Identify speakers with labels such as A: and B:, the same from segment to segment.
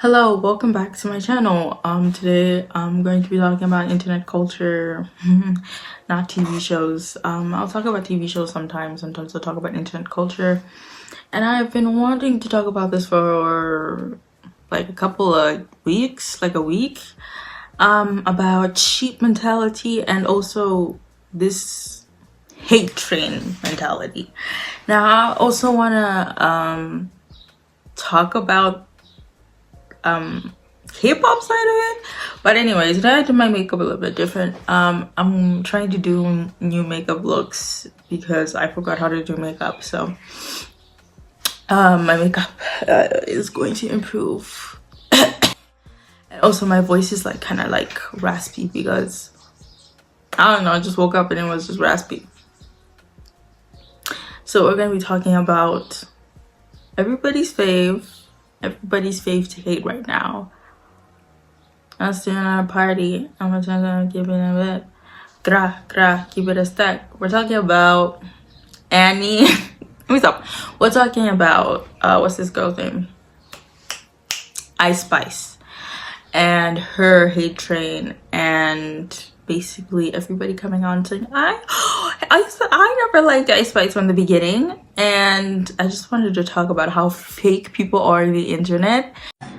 A: Hello, welcome back to my channel. Today I'm going to be talking about internet culture, not TV shows. I'll talk about TV shows sometimes I'll talk about internet culture. And I've been wanting to talk about this for like a couple of weeks, like a week, about cheap mentality and also this hate train mentality. Now, I also want to talk about K-pop side of it, but anyways, today I did my makeup a little bit different. I'm trying to do new makeup looks because I forgot how to do makeup, so my makeup is going to improve. And also my voice is like kind of like raspy because I don't know, I just woke up and it was just raspy. So we're gonna be talking about everybody's fave to hate right now. I'm sitting at a party. I'm gonna give it a bit. Keep it a stack. We're talking about Annie. Let me stop. We're talking about what's this girl's name? Ice Spice and her hate train, and basically everybody coming on saying I never liked Ice Spice from the beginning, and I just wanted to talk about how fake people are on the internet.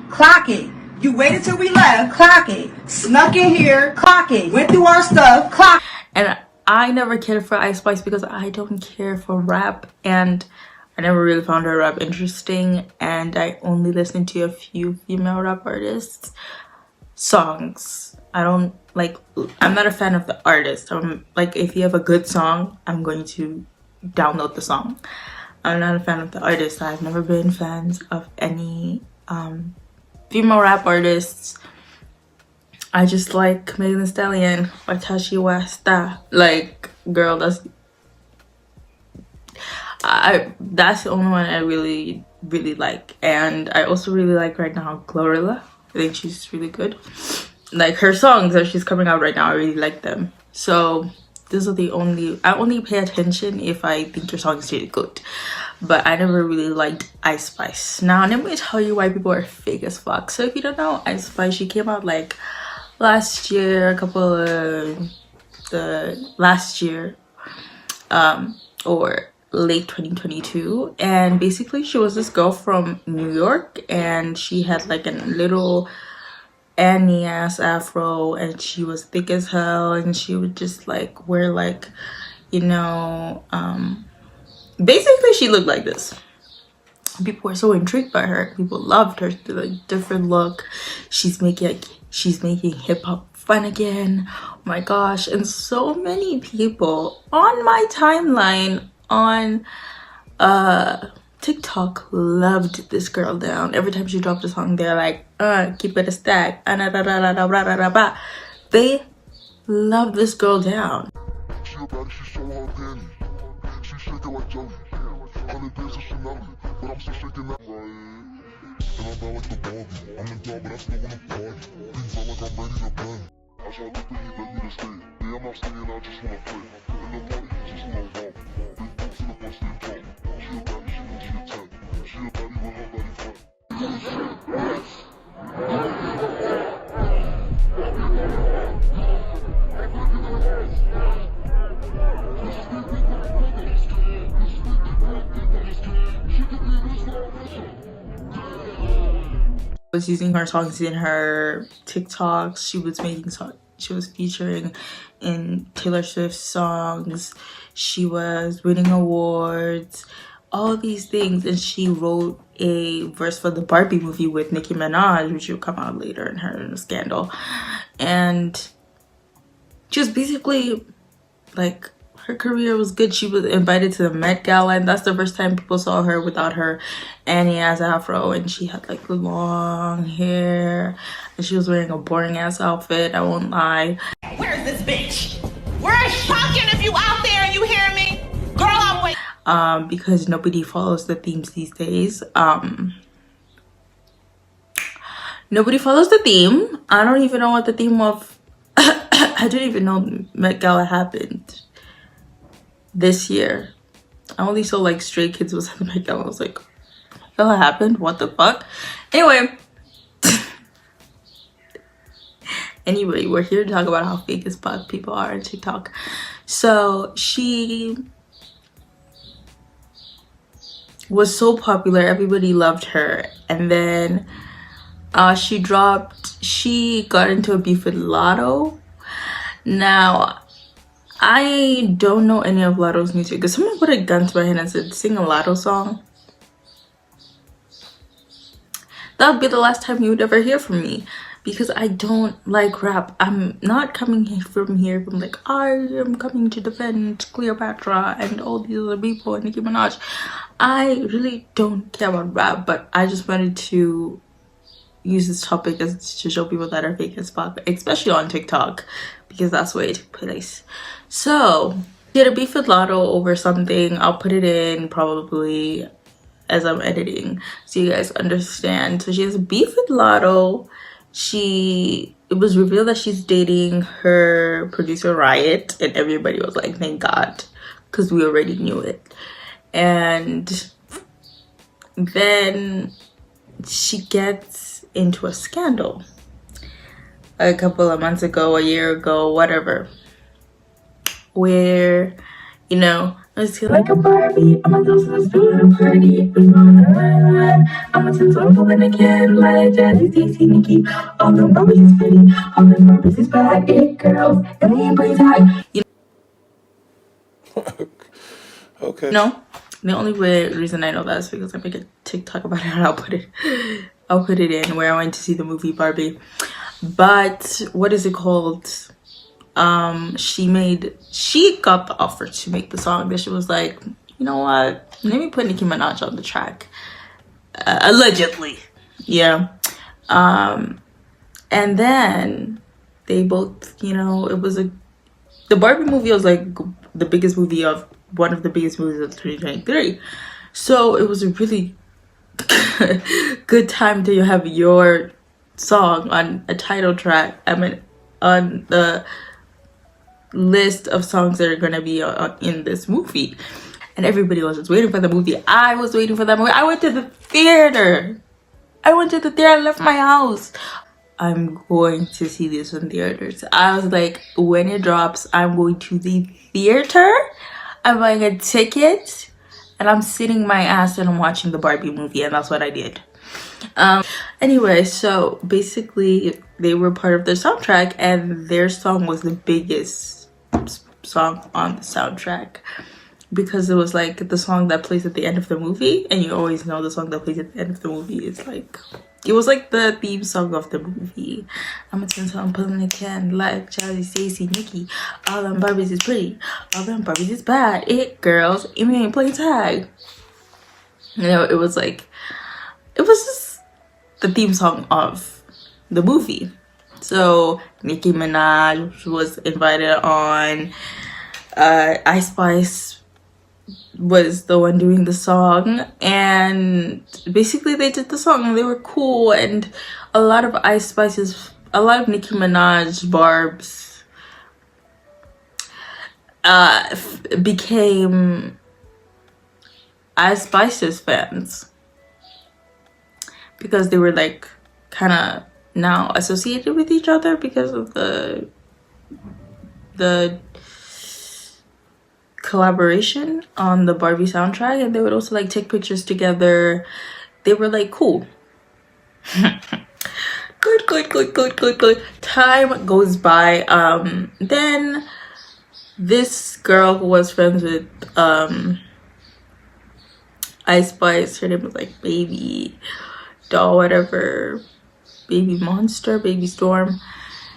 B: Clock it. You waited till we left. Clock it. Snuck in here. Clock it. Went through our stuff. Clock.
A: And I never cared for Ice Spice because I don't care for rap, and I never really found her rap interesting, and I only listened to a few female rap artists songs. I'm not a fan of the artist. I'm like, if you have a good song, I'm going to download the song. I'm not a fan of the artist. I've never been fans of any female rap artists. I just like Megan Thee Stallion, Watashi Wasta. Like, girl, that's the only one I really like. And I also really like right now Glorilla. I think she's really good. Like, her songs that she's coming out right now, I really like them. So these are I only pay attention if I think your song is really good. But I never really liked Ice Spice. Now let me tell you why people are fake as fuck. So if you don't know Ice Spice, she came out like last year, or late 2022, and basically she was this girl from New York, and she had like a little Annie ass afro, and she was thick as hell, and she would just like wear like, you know, basically she looked like this. People were so intrigued by her. People loved her, like different look. She's making hip-hop fun again. Oh my gosh. And so many people on my timeline on TikTok loved this girl down. Every time she dropped a song, they're like, keep it a stack. They love this girl down. But I'm still shaking that right. And I'm down like the Barbie. I'm in down, but I still wanna party. Things are like I'm ready to bend. I saw the thing, he beg me to stay. Yeah, I'm not staying, I just wanna play. In the party, he just wanna walk. Big boots in the bus, they talk. She a baddie, she knows she a 10. She a baddie with her baddie friend. Was using her songs in her TikToks. She was featuring in Taylor Swift's songs. She was winning awards, all these things, and she wrote a verse for the Barbie movie with Nicki Minaj, which will come out later in her scandal. And she was basically like, her career was good. She was invited to the Met Gala, and that's the first time people saw her without her Annie ass afro, and she had like the long hair, and she was wearing a boring ass outfit, I won't lie.
C: Where's this bitch? Where's Pumpkin if you out there and you hear me? Girl, I'm waiting.
A: Because nobody follows the themes these days. Nobody follows the theme. I don't even know what the theme of I didn't even know Met Gala happened this year. I only saw like Stray Kids was at the Met Gala. I was like, Gala happened? What the fuck? Anyway, Anyway, we're here to talk about how fake as fuck people are on TikTok. So she was so popular, everybody loved her, and then she got into a beef with Lotto. Now, I don't know any of Lotto's music. If someone put a gun to my head and said, sing a Lotto song, that would be the last time you would ever hear from me, because I don't like rap. I'm not coming from here from like, I am coming to defend Cleopatra and all these other people and Nicki Minaj. I really don't care about rap, but I just wanted to use this topic as to show people that are fake as fuck, especially on TikTok, because that's where it took place. So she had a beef with Lotto over something. I'll put it in probably as I'm editing so you guys understand. So she has a beef with Lotto. It was revealed that she's dating her producer Riot, and everybody was like, thank God, because we already knew it. And then she gets into a scandal a couple of months ago, a year ago, whatever, where, you know, I was like a Barbie, I'm a dose to the party, I'm a sense and again, like Jazzy, Stacey, Nikki, all the Barbies is pretty, all the Barbies is bad, it girls, and they ain't play tag, you
D: Okay.
A: know, the only reason I know that is because I make a TikTok about it, and I'll put it in where I went to see the movie Barbie. But what is it called? She got the offer to make the song, but she was like, you know what, let me put Nicki Minaj on the track, allegedly. Yeah. And then they both, you know, the Barbie movie was like the biggest movie of one of the biggest movies of 2023, so it was a really good time to have your song on a title track, I mean on the list of songs that are gonna be in this movie. And everybody was just waiting for the movie. I was waiting for that movie. I went to the theater. I left my house. I'm going to see this in theaters. I was like, when it drops, I'm going to the theater, I'm buying a ticket, and I'm sitting my ass and I'm watching the Barbie movie. And that's what I did. Anyway, so basically they were part of the soundtrack, and their song was the biggest song on the soundtrack, because it was like the song that plays at the end of the movie, and you always know the song that plays at the end of the movie is like, it was like the theme song of the movie. I'm a 10 song pulling a can like Charlie, Stacey, Nikki, all them Barbies is pretty, all them Barbies is bad, it girls, you ain't playing tag. You know, it was just the theme song of the movie. So Nicki Minaj was invited on. Ice Spice was the one doing the song, and basically they did the song and they were cool, and a lot of Nicki Minaj barbs became Ice Spice's fans, because they were like kind of now associated with each other because of the collaboration on the Barbie soundtrack, and they would also like take pictures together. They were like cool. good. Time goes by. Then this girl who was friends with Ice Spice, her name was like Baby Doll, whatever, Baby Monster, Baby Storm,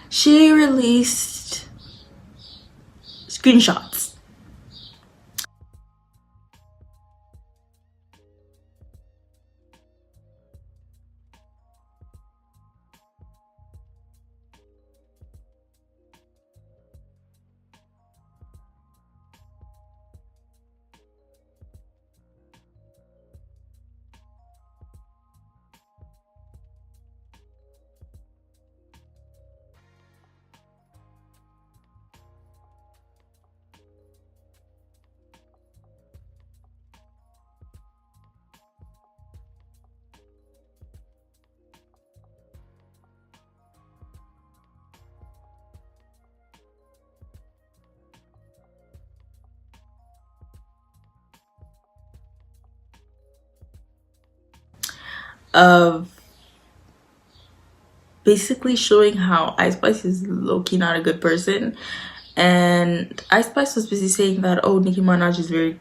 A: she released screenshots. of basically showing how Ice Spice is low-key not a good person. And Ice Spice was busy saying that, oh, Nicki Minaj is very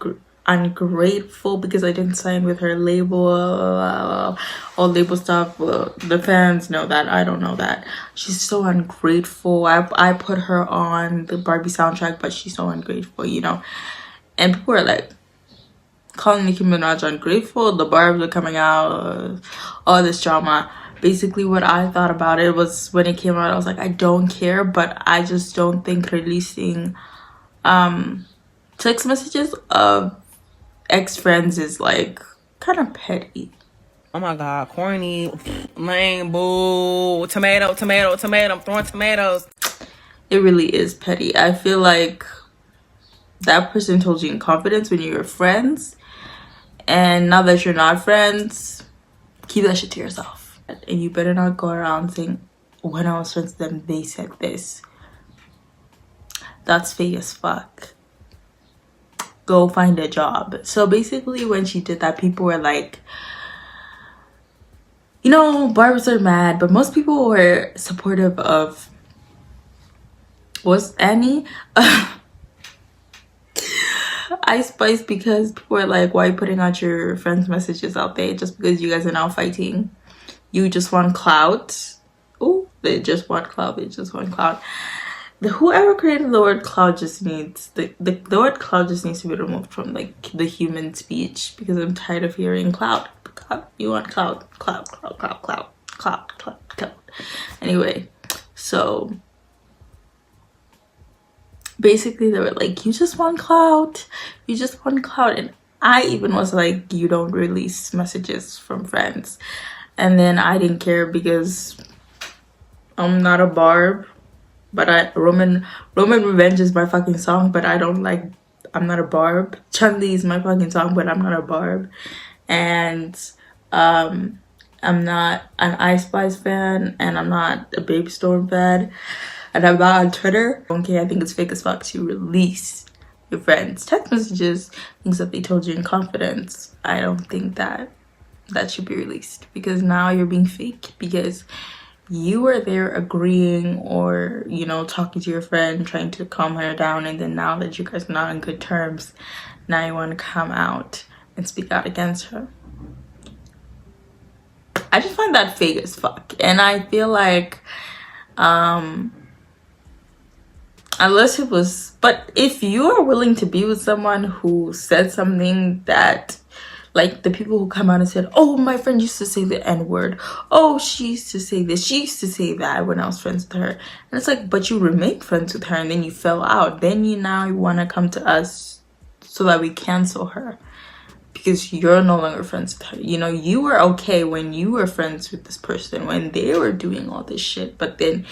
A: ungrateful because I didn't sign with her label, all label stuff. Well, the fans know that, I don't know that. She's so ungrateful. I put her on the Barbie soundtrack, but she's so ungrateful, you know. And people are like calling Nicki Minaj ungrateful. The Barbs are coming out, all this drama. Basically what I thought about it was, when it came out, I was like, I don't care, but I just don't think releasing text messages of ex-friends is like kind of petty.
B: Oh my god, corny, lame, boo, tomato, tomato, tomato, I'm throwing tomatoes.
A: It really is petty. I feel like that person told you in confidence when you were friends, and now that you're not friends, keep that shit to yourself. And you better not go around saying, when I was friends with them, they said this. That's fake as fuck. Go find a job. So basically when she did that, people were like, you know, barbers are mad, but most people were supportive of, was Annie? Ice Spice, because people were like, why are you putting out your friends' messages out there just because you guys are now fighting? You just want clout. Oh, they just want clout. They just want clout. Whoever created the word clout just needs the word clout just needs to be removed from like the human speech, because I'm tired of hearing clout. You want clout, clout, clout, clout, clout, clout, clout, clout. Anyway, so basically they were like, you just want clout, you just want clout. And I even was like, you don't release messages from friends. And then I didn't care because I'm not a Barb, but Roman Revenge is my fucking song, but I'm not a Barb. Chun-Li is my fucking song, but I'm not a Barb. And I'm not an Ice Spice fan, and I'm not a Baby Storm fan, and I'm not on Twitter. Okay, I think it's fake as fuck to release your friends' text messages, things that they told you in confidence. I don't think that should be released, because now you're being fake, because you were there agreeing or, you know, talking to your friend, trying to calm her down, and then now that you guys are not on good terms, now you want to come out and speak out against her. I just find that fake as fuck. And I feel like unless it was, but if you are willing to be with someone who said something that, like the people who come out and said, oh, my friend used to say the N-word, oh, she used to say this, she used to say that when I was friends with her, and it's like, but you remained friends with her and then you fell out, then you want to come to us so that we cancel her because you're no longer friends with her. You know, you were okay when you were friends with this person, when they were doing all this shit, but then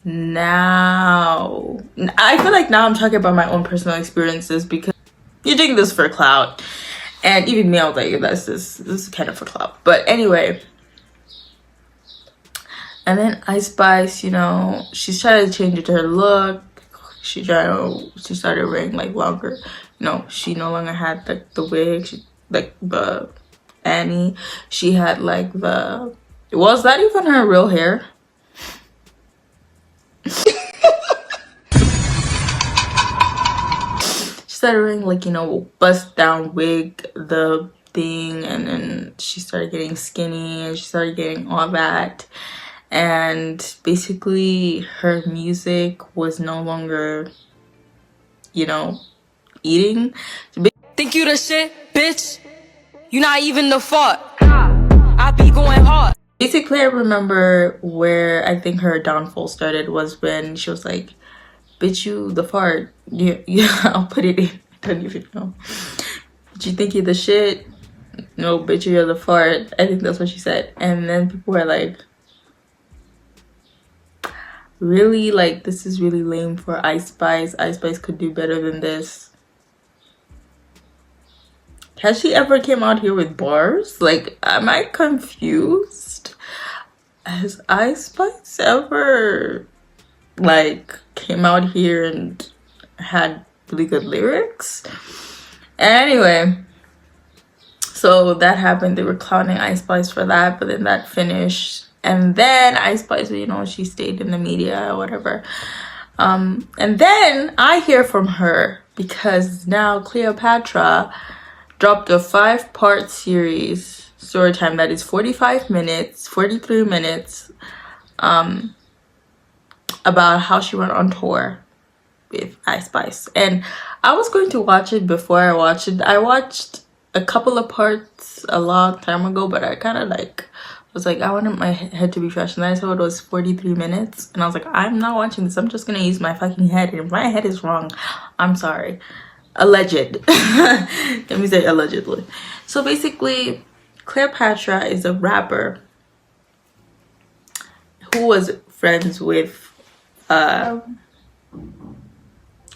A: now I feel like now I'm talking about my own personal experiences, because you're doing this for clout. And even me, I was like, this is kind of for clout. But anyway. And then Ice Spice, you know, she's trying to change her look. She started wearing like longer, you know, she no longer had the wig. Like the Annie, she had like was that even her real hair? Started wearing like, you know, bust down wig, the thing, and then she started getting skinny and she started getting all that, and basically her music was no longer, you know, eating.
D: Think you the shit, bitch? You not even the fuck. I be going hard.
A: Basically, I remember where I think her downfall started was when she was like, bitch, you the fart. Yeah, I'll put it in. I don't even know. But you think you're the shit? No, bitch, you're the fart. I think that's what she said. And then people were like, really? Like, this is really lame for Ice Spice. Ice Spice could do better than this. Has she ever came out here with bars? Like, am I confused? Has Ice Spice ever, like, came out here and had really good lyrics? Anyway, So that happened. They were clowning Ice Spice for that, but then that finished. And then Ice Spice, you know, she stayed in the media or whatever. And then I hear from her because now Cleopatra dropped a 5-part series story time that is 45 minutes, 43 minutes, about how she went on tour with Ice Spice. And I was going to watch it before I watched it. I watched a couple of parts a long time ago, but I kind of like was like, I wanted my head to be fresh, and then I saw it was 43 minutes, and I was like, I'm not watching this. I'm just gonna use my fucking head, and if my head is wrong, I'm sorry. Alleged. Let me say allegedly. So basically, Cleopatra is a rapper who was friends with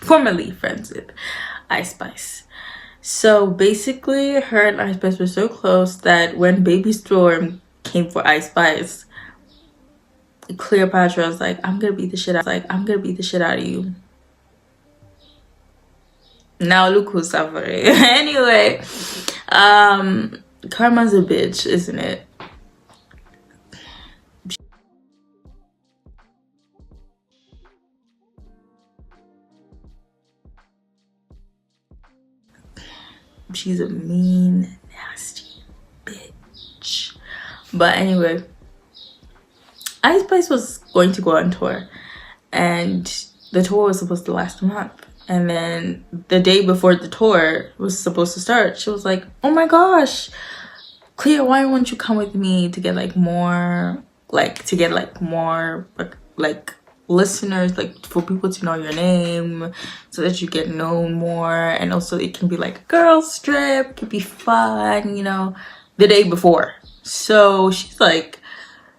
A: formerly friends with Ice Spice. So basically, her and Ice Spice were so close that when Baby Storm came for Ice Spice, Cleopatra was like, I'm gonna beat the shit out of you. Now look who's suffering. Anyway, karma's a bitch, isn't it? She's a mean, nasty bitch. But anyway, Ice Spice was going to go on tour, and the tour was supposed to last a month. And then the day before the tour was supposed to start, she was like, oh my gosh, Cleo, why won't you come with me to get more listeners, like for people to know your name so that you get known more, and also it can be like a girls trip, could be fun, you know, the day before. So she's like,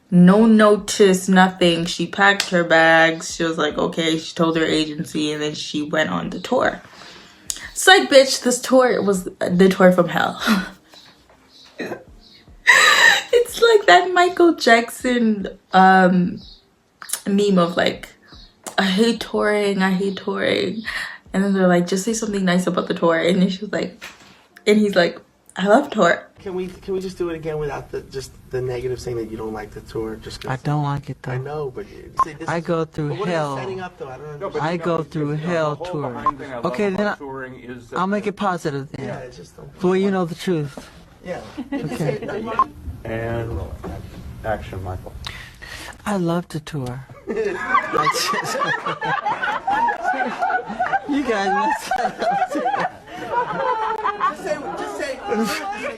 A: no notice, nothing. She packed her bags. She was like, okay. She told her agency, and then she went on the tour. It's like, bitch, this tour was the tour from hell. It's like that Michael Jackson meme of like, I hate touring. And then they're like, just say something nice about the tour. And then she's like, and he's like, I love tour.
E: Can we just do it again without the negative saying that you don't like the tour? Just
F: I don't like it though.
E: I know, but
F: I go through hell.
E: Setting up, though? I don't understand.
F: I go through hell touring. Okay, then I'll make it positive then.
E: Yeah, it's just don't.
F: Well, you know the truth.
E: Yeah.
F: Okay.
G: And action, Michael.
F: I love to tour. You guys messed up.
E: Just say.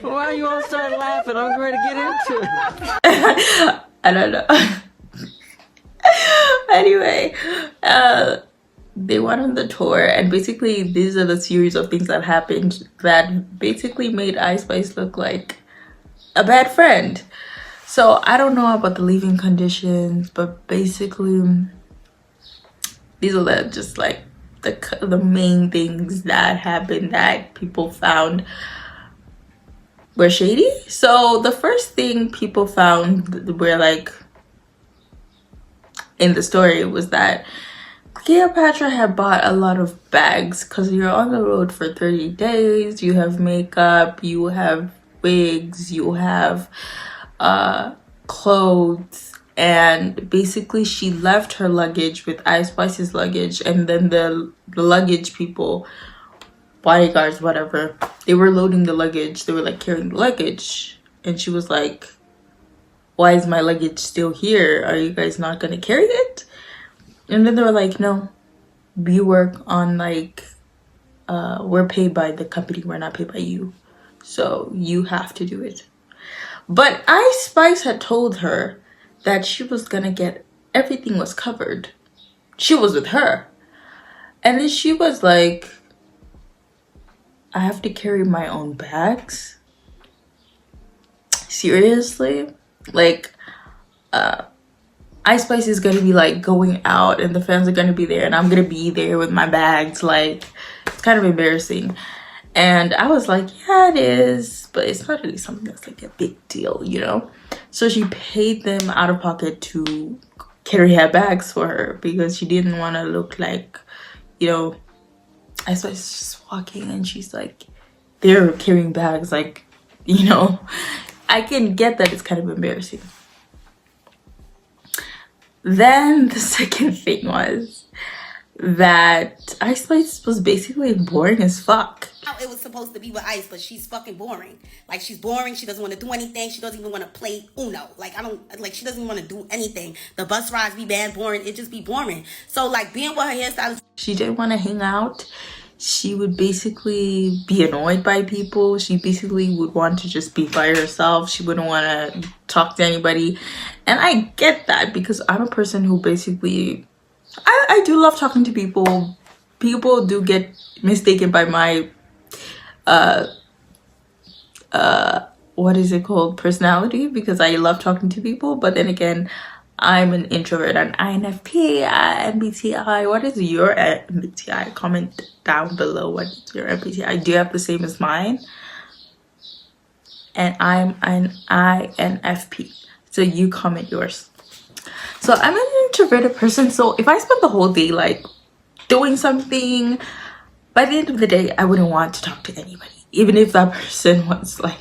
F: Why you all start laughing? I'm ready to get into it.
A: I don't know. Anyway, they went on the tour, and basically these are the series of things that happened that basically made Ice Spice look like a bad friend. So I don't know about the leaving conditions, but basically these are just like the main things that happened that people found were shady. So the first thing people found were like in the story was that Cleopatra had bought a lot of bags, because you're on the road for 30 days, you have makeup, you have wigs, you have clothes, and basically she left her luggage with Ice Spice's luggage, and then the luggage people, bodyguards, whatever, they were loading the luggage, they were like carrying the luggage, and she was like, why is my luggage still here? Are you guys not gonna carry it? And then they were like, no, we work on like we're paid by the company, we're not paid by you, so you have to do it. But Ice Spice had told her that she was gonna get everything was covered. She was with her, and then she was like, I have to carry my own bags? Seriously? Like, Ice Spice is gonna be like going out, and the fans are gonna be there, and I'm gonna be there with my bags. Like, it's kind of embarrassing. And I was like, yeah, it is, but it's not really something that's like a big deal, you know? So she paid them out of pocket to carry her bags for her, because she didn't want to look like, you know, Ice Spice is just walking and she's like, they're carrying bags. Like, you know, I can get that it's kind of embarrassing. Then the second thing was that Ice Spice was basically boring as fuck.
H: It was supposed to be with Ice, but she's fucking boring. Like, she's boring. She doesn't want to do anything. She doesn't even want to play Uno. Like, she doesn't even want to do anything. The bus rides be bad, boring. It just be boring. So, like, being with her hairstylist.
A: She didn't want to hang out. She would basically be annoyed by people. She basically would want to just be by herself. She wouldn't want to talk to anybody. And I get that because I'm a person who basically, I do love talking to people. People do get mistaken by my, what is it called? Personality, because I love talking to people. But then again, I'm an introvert, an INFP, MBTI. What is your MBTI? Comment down below what is your MBTI. Do you have the same as mine? And I'm an INFP. So you comment yours. So I'm an introverted person. So if I spend the whole day like doing something, by the end of the day, I wouldn't want to talk to anybody. Even if that person was like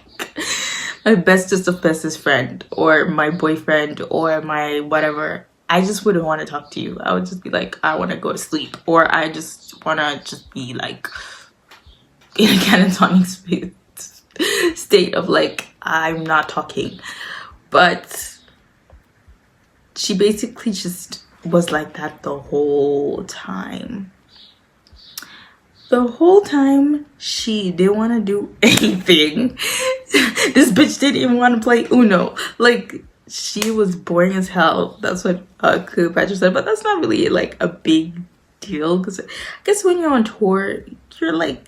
A: my bestest of bestest friend or my boyfriend or my whatever, I just wouldn't want to talk to you. I would just be like, I want to go to sleep, or I just want to just be like in a catatonic state of like, I'm not talking. But she basically just was like that the whole time. The whole time she didn't want to do anything. This bitch didn't even want to play Uno. Like, she was boring as hell. That's what Cleopatra said. But that's not really like a big deal, because I guess when you're on tour, you're like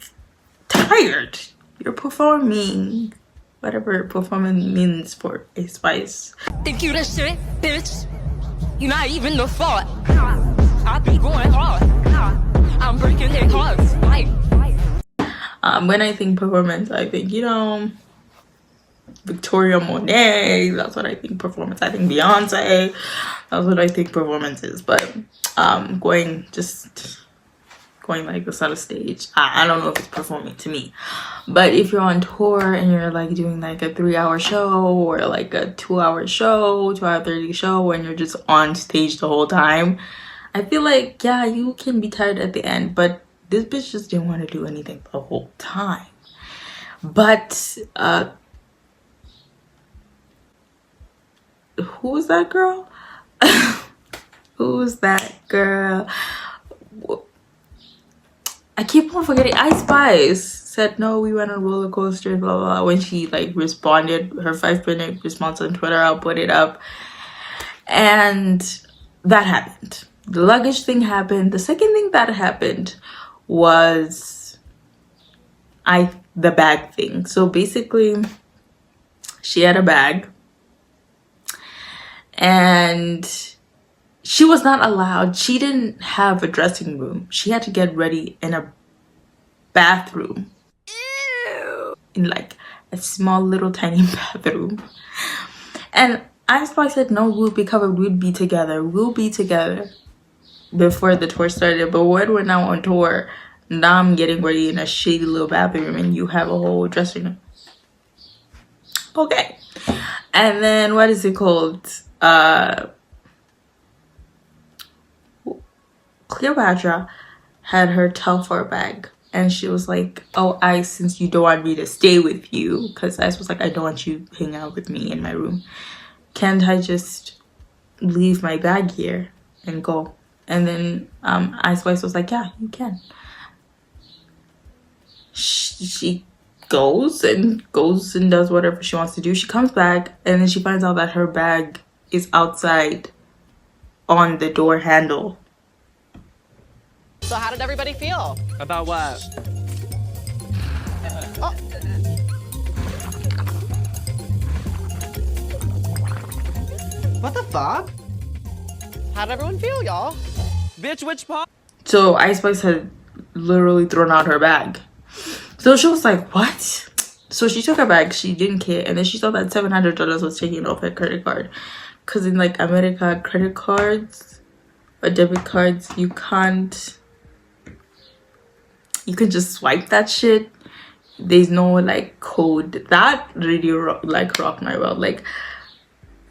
A: tired. You're performing, whatever performing means for a Spice.
D: Think you the shit, bitch? You're not even the fault. I be going hard. I'm breaking their hearts.
A: When I think performance, I think, you know, Victoria Monet. That's what I think performance. I think Beyonce. That's what I think performance is. But going like this on a stage, I don't know if it's performing to me. But if you're on tour and you're like doing like a 3-hour show or like a 2-hour show, 2-hour 30 show, and you're just on stage the whole time, I feel like, yeah, you can be tired at the end. But this bitch just didn't want to do anything the whole time. But who was that girl? Who was that girl? I keep on forgetting. Ice Spice said, no, we went on a roller coaster, blah, blah, blah. When she like responded, her 5-minute response on Twitter, I'll put it up. And that happened. The luggage thing happened. The second thing that happened was the bag thing. So basically, she had a bag. And she was not allowed. She didn't have a dressing room. She had to get ready in a bathroom. Ew. In like a small little tiny bathroom. And Ice Spice said, no, we'll be covered. We'll be together. We'll be together. Before the tour started. But when we're now on tour, now I'm getting ready in a shady little bathroom and you have a whole dressing room. Okay. And then what is it called? Cleopatra had her Telfar bag, and she was like, oh, Ice, since you don't want me to stay with you, because Ice was like, I don't want you hanging out with me in my room, can't I just leave my bag here and go? And then Ice Spice was like, yeah, you can. She goes and does whatever she wants to do. She comes back, and then she finds out that her bag is outside on the door handle.
C: So how did everybody feel?
F: About what?
C: Oh.
B: What the fuck?
C: How did everyone feel, y'all?
F: Bitch, which part?
A: So Ice Spice had literally thrown out her bag. So she was like, what? So she took her bag. She didn't care. And then she saw that $700 was taken off her credit card. Because in like America, credit cards or debit cards, you can just swipe that shit. there's no like code. That really rocked my world. Like,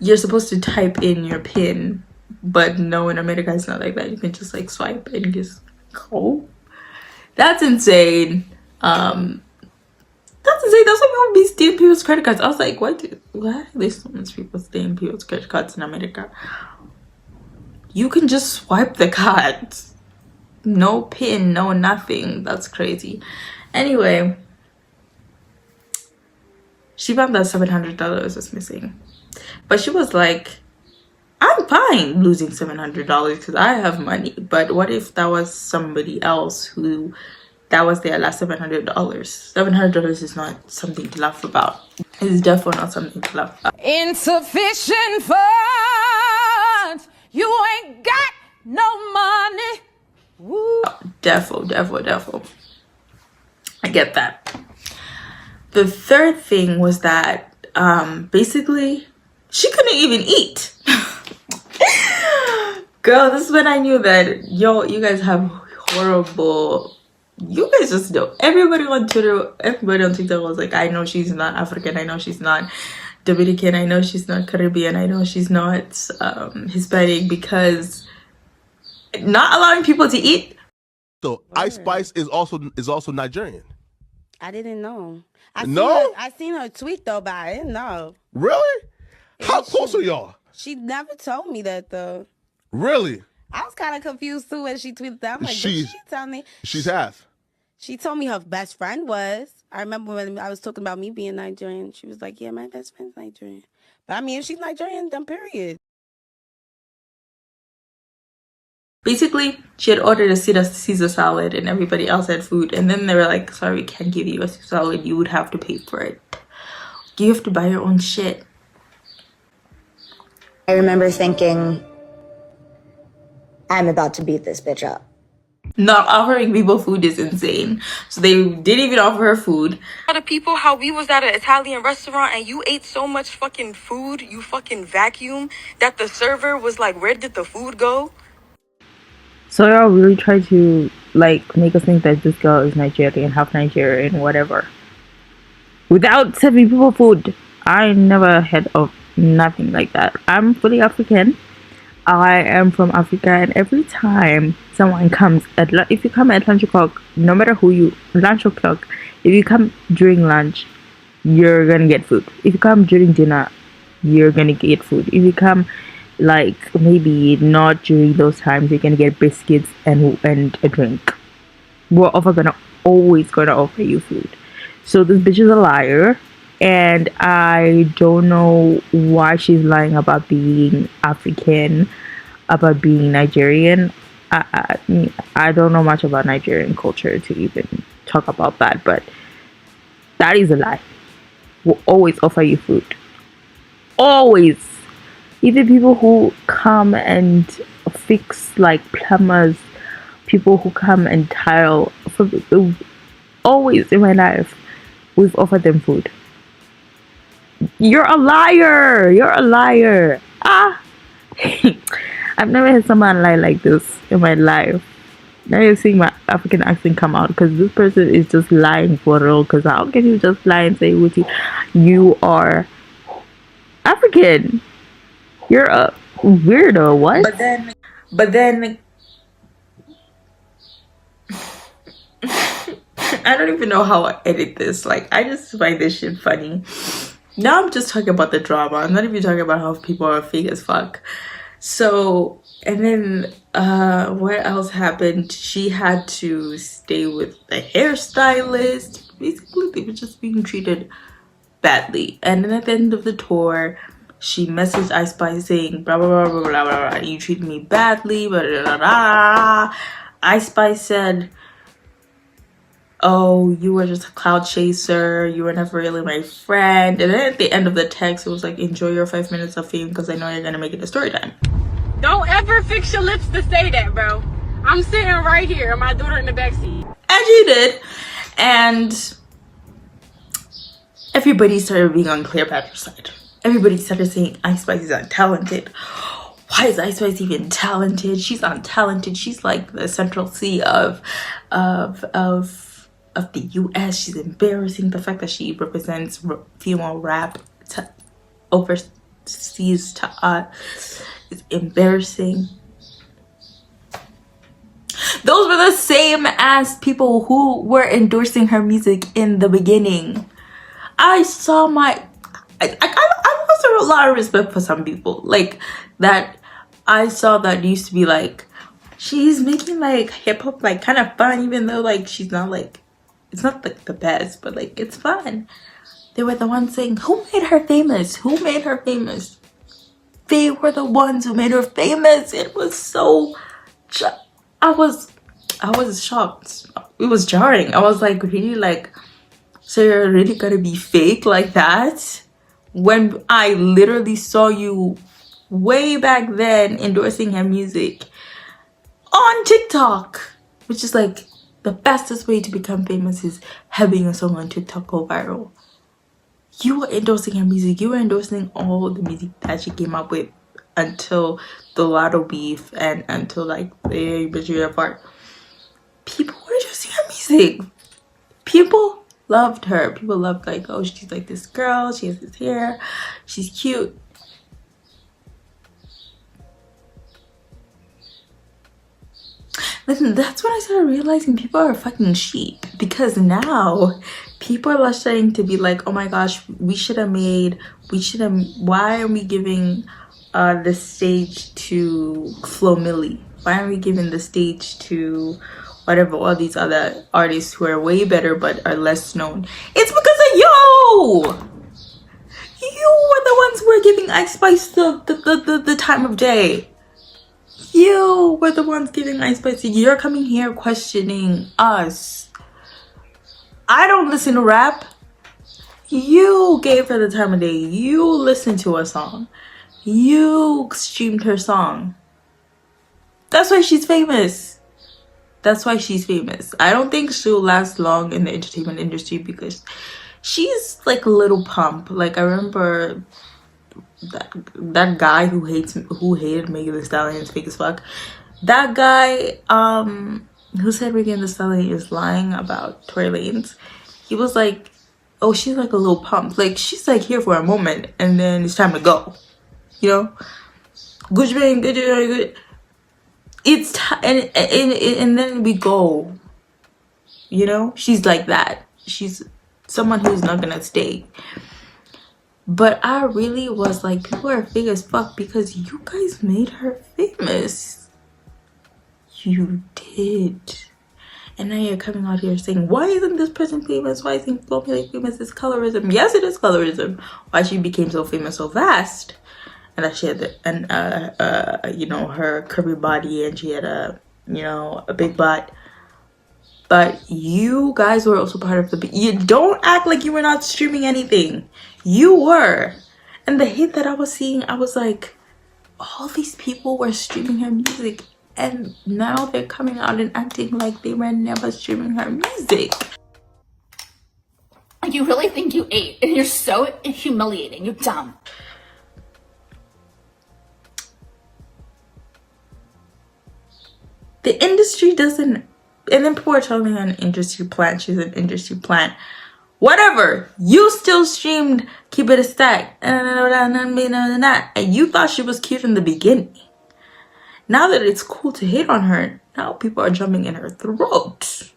A: you're supposed to type in your PIN, but no, in America it's not like that. You can just like swipe and just go. That's insane. That's insane. That's why people be stealing people's credit cards. I was like, why are there so much people stealing people's credit cards in America? You can just swipe the cards. No PIN, no nothing. That's crazy. Anyway, she found that $700 was missing. But she was like, I'm fine losing $700 because I have money. But what if that was somebody else who that was their last $700? $700 is not something to laugh about. It's definitely not something to laugh about.
D: Insufficient funds. You ain't got no money. Woo.
A: Defo. I get that. The third thing was that basically she couldn't even eat. Girl, this is when I knew that you guys have horrible, you guys just know. Everybody on Twitter, everybody on TikTok was like, I know she's not African, I know she's not Dominican, I know she's not Caribbean, I know she's not Hispanic, because not allowing people to eat.
I: So Ice Spice is also Nigerian.
H: I didn't know. I seen her tweet though, but I didn't know.
I: Really? How close are y'all?
H: She never told me that though.
I: Really?
H: I was kind of confused too when she tweeted that. I'm like, did she tell me?
I: She's half.
H: She told me her best friend was. I remember when I was talking about me being Nigerian. She was like, yeah, my best friend's Nigerian. But I mean, if she's Nigerian, then period.
A: Basically, she had ordered a Caesar salad and everybody else had food. And then they were like, sorry, we can't give you a Caesar salad. You would have to pay for it. You have to buy your own shit.
J: I remember thinking, I'm about to beat this bitch up.
A: Not offering people food is insane. So they didn't even offer her food.
D: The people, how we was at an Italian restaurant and you ate so much fucking food, you fucking vacuum, that the server was like, where did the food go?
A: So y'all really try to like make us think that this girl is Nigerian, half Nigerian, whatever. Without serving people food. I never heard of nothing like that. I'm fully African. I am from Africa, and every time someone comes if you come at lunch o'clock, no matter who you, lunch o'clock, if you come during lunch, you're gonna get food. If you come during dinner, you're gonna get food. If you come like maybe not during those times, you're gonna get biscuits and a drink. We're always gonna offer you food. So this bitch is a liar, and I don't know why she's lying about being African, about being Nigerian. I don't know much about Nigerian culture to even talk about that, but that is a lie. We'll always offer you food. Always. Even people who come and fix, like plumbers, people who come and tile, always in my life, we've offered them food. You're a liar! You're a liar! Ah! I've never heard someone lie like this in my life. Now you're seeing my African accent come out, because this person is just lying for real. Because how can you just lie and say, Wuti, you are African? You're a weirdo. What? But then I don't even know how I edit this. Like, I just find this shit funny. Now I'm just talking about the drama. I'm not even talking about how people are fake as fuck. So, and then what else happened? She had to stay with the hairstylist. Basically, they were just being treated badly. And then at the end of the tour, she messaged Ice Spice saying, blah, blah, blah, blah, blah, blah, blah. You treated me badly, blah, blah, blah, blah. Ice Spice said, oh, you were just a cloud chaser. You were never really my friend. And then at the end of the text, it was like, enjoy your 5 minutes of fame because I know you're going to make it a story time.
K: Don't ever fix your lips to say that, bro. I'm sitting right here and my daughter in the backseat.
A: And she did. And everybody started being on Cleopatra's side. Everybody started saying Ice Spice is untalented. Why is Ice Spice even talented? She's untalented. She's like the Central C of of the US. She's embarrassing. The fact that she represents female rap to overseas to us is embarrassing. Those were the same as people who were endorsing her music in the beginning. I lost a lot of respect for some people like that. I saw that used to be like, she's making like hip-hop like kind of fun, even though like she's not like, it's not like the best, but like it's fun. They were the ones saying, who made her famous? Who made her famous? They were the ones who made her famous. It was so, I was shocked. It was jarring. I was like, really, like, so you're really gonna be fake like that? When I literally saw you way back then endorsing her music on TikTok, which is like the fastest way to become famous is having a song on TikTok go viral. You were endorsing her music. You were endorsing all the music that she came up with until the Lotto beef and until like the Betrayal part. People were endorsing her music. People loved her. People loved like, oh, she's like this girl. She has this hair. She's cute. Listen, that's when I started realizing people are fucking sheep, because now people are starting to be like, oh my gosh, why are we giving the stage to Flo Milli? Why are we giving the stage to whatever, all these other artists who are way better but are less known? It's because of you! You were the ones who were giving Ice Spice the time of day. You were the ones giving Ice Spice. You're coming here questioning us. I don't listen to rap. You gave her the time of day. You listened to her song. You streamed her song. That's why she's famous. That's why she's famous. I don't think she'll last long in the entertainment industry because she's like a little pump. Like, I remember that guy who hated Megan Thee Stallion is fake as fuck. That guy who said Megan Thee Stallion is lying about Tory Lanez. He was like, oh, she's like a little pump. Like, she's like here for a moment and then it's time to go. You know? Gucci Bang, good. It's and then we go. You know? She's like that. She's someone who's not gonna stay. But I really was like, people are fake as fuck because you guys made her famous. You did. And now you're coming out here saying, why isn't this person famous? Why isn't Flo Milli famous? It's colorism. Yes, it is colorism. Why she became so famous so fast. And that she had you know, her curvy body and she had a big butt. But you guys were also part of the... You don't act like you were not streaming anything. You were. And the hate that I was seeing, I was like, all these people were streaming her music. And now they're coming out and acting like they were never streaming her music.
L: You really think you ate, and you're so humiliating. You're dumb.
A: The industry doesn't... And then people are telling me an industry plant. She's an industry plant. Whatever. You still streamed Keep It a Stack. And you thought she was cute in the beginning. Now that it's cool to hate on her, now people are jumping in her throat.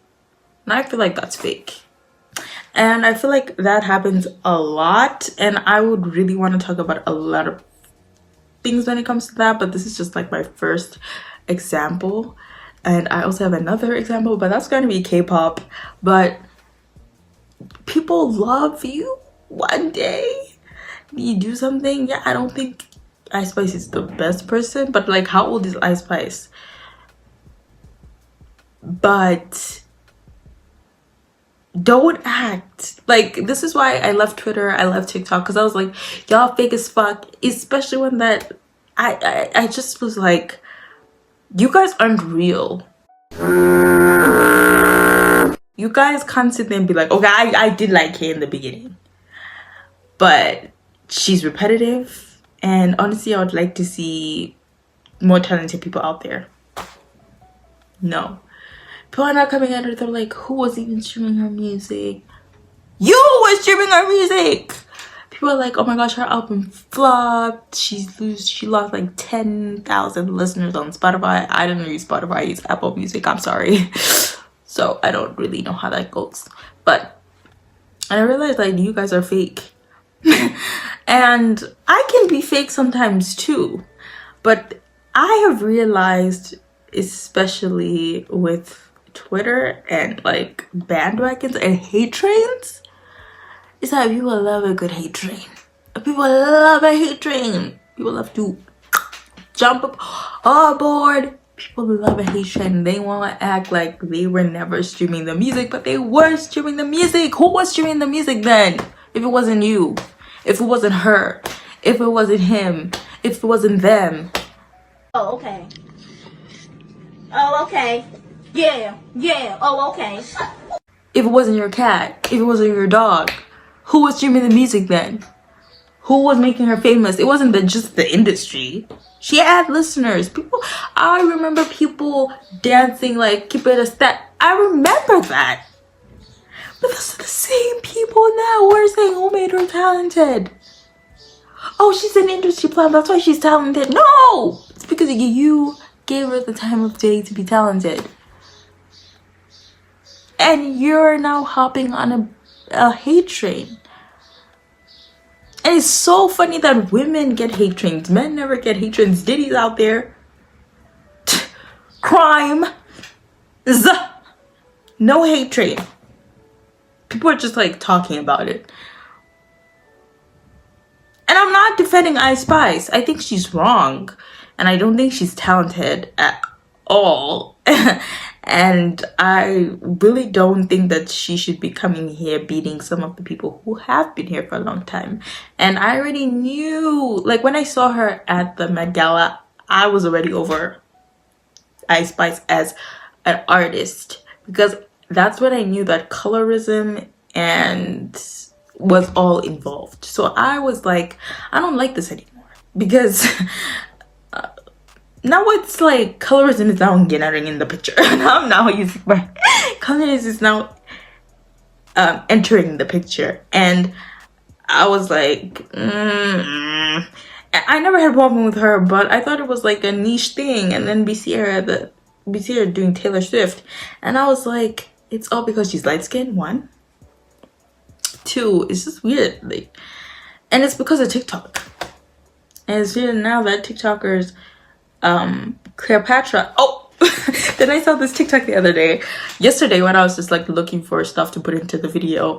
A: And I feel like that's fake. And I feel like that happens a lot. And I would really want to talk about a lot of things when it comes to that. But this is just like my first example. And I also have another example, but that's going to be K-pop. But people love you one day. You do something. Yeah, I don't think Ice Spice is the best person. But like, how old is Ice Spice? But don't act. Like, this is why I left Twitter. I left TikTok. Because I was like, y'all fake as fuck. Especially when that... I just was like... You guys aren't real. You guys can't sit there and be like, okay, I did like her in the beginning. But she's repetitive. And honestly, I would like to see more talented people out there. No. People are not coming at her. They're like, who was even streaming her music? You were streaming her music. People are like, oh my gosh, her album flopped. She lost like 10,000 listeners on Spotify. I didn't use Spotify, I use Apple Music. I'm sorry. So I don't really know how that goes. But I realized like you guys are fake. And I can be fake sometimes too. But I have realized, especially with Twitter and like bandwagons and hate trains, is that people love a good hate train. People love a hate train. People love to jump up aboard. People love a hate train. They want to act like they were never streaming the music, but they were streaming the music. Who was streaming the music then? If it wasn't you, if it wasn't her, if it wasn't him, if it wasn't them.
B: Oh, okay. Oh, okay. Yeah. Oh, okay.
A: If it wasn't your cat, if it wasn't your dog, who was streaming the music then? Who was making her famous? It wasn't just the industry. She had listeners. People, I remember people dancing like keep it a stat. I remember that. But those are the same people now who are saying who made her talented. Oh, she's an industry plant, that's why she's talented. No! It's because you gave her the time of day to be talented. And you're now hopping on a hate train. And it's so funny that women get hate trains. Men never get hate trains. Diddy's out there. Crime. No hate train. People are just like talking about it. And I'm not defending Ice Spice. I think she's wrong. And I don't think she's talented at all. And I really don't think that she should be coming here beating some of the people who have been here for a long time. And I already knew, like when I saw her at the Met Gala, I was already over Ice Spice as an artist. Because that's when I knew that colorism and was all involved. So I was like, I don't like this anymore. Because now it's like colorism is now entering in the picture. I'm now using my colorism is now entering the picture, and I was like, I never had a problem with her, but I thought it was like a niche thing. And then we see her doing Taylor Swift, and I was like, it's all because she's light skinned. 1, 2, it's just weird, like, and it's because of TikTok. And it's weird now that TikTokers. Cleopatra. Oh, then I saw this TikTok the other day. Yesterday when I was just like looking for stuff to put into the video.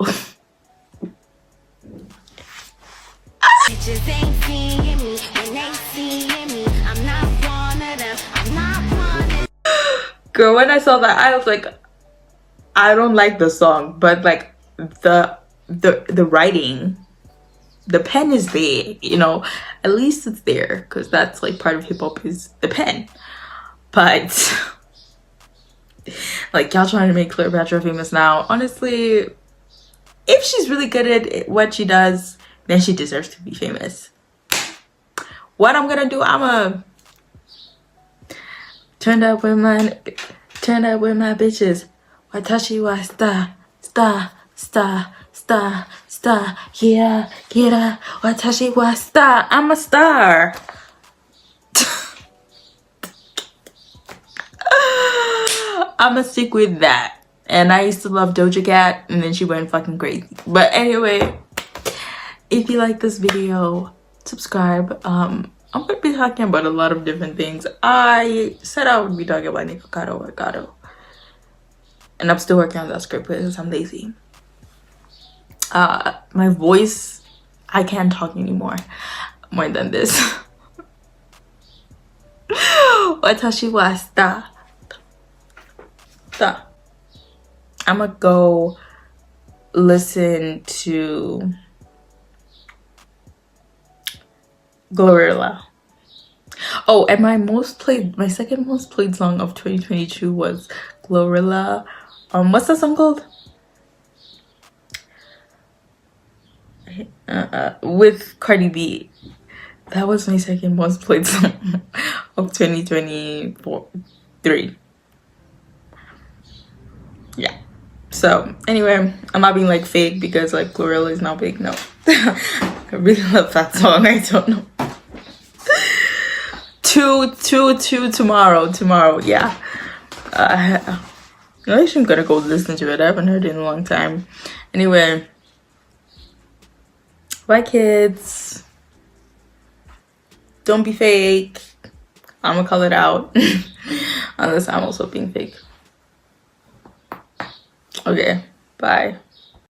A: Girl, when I saw that, I was like, I don't like the song, but like the writing, the pen is there, you know, at least it's there, because that's like part of hip-hop is the pen. But like y'all trying to make Cleopatra famous now, honestly, if she's really good at what she does, then she deserves to be famous. What I'm gonna do, I'm gonna turn up with my bitches. Watashi wa star, yeah, kira, watashi wa star. I'm a star. I'ma stick with that. And I used to love Doja Cat, and then she went fucking crazy. But anyway, if you like this video, subscribe. I'm gonna be talking about a lot of different things. I said I would be talking about Nikocado, and I'm still working on that script because I'm lazy. My voice, I can't talk anymore more than this. Watashi wa star. I'm gonna go listen to Glorilla. Oh, and my second most played song of 2022 was Glorilla. What's that song called? With Cardi B. That was my second most played song of 2023. yeah. So anyway, I'm not being like fake because like Glorilla is not big. No. I really love that song. I don't know. Tomorrow. Yeah. I'm actually gonna go listen to it. I haven't heard it in a long time. Anyway, bye kids. Don't be fake. I'm gonna call it out. Unless I'm also being fake. Okay, bye.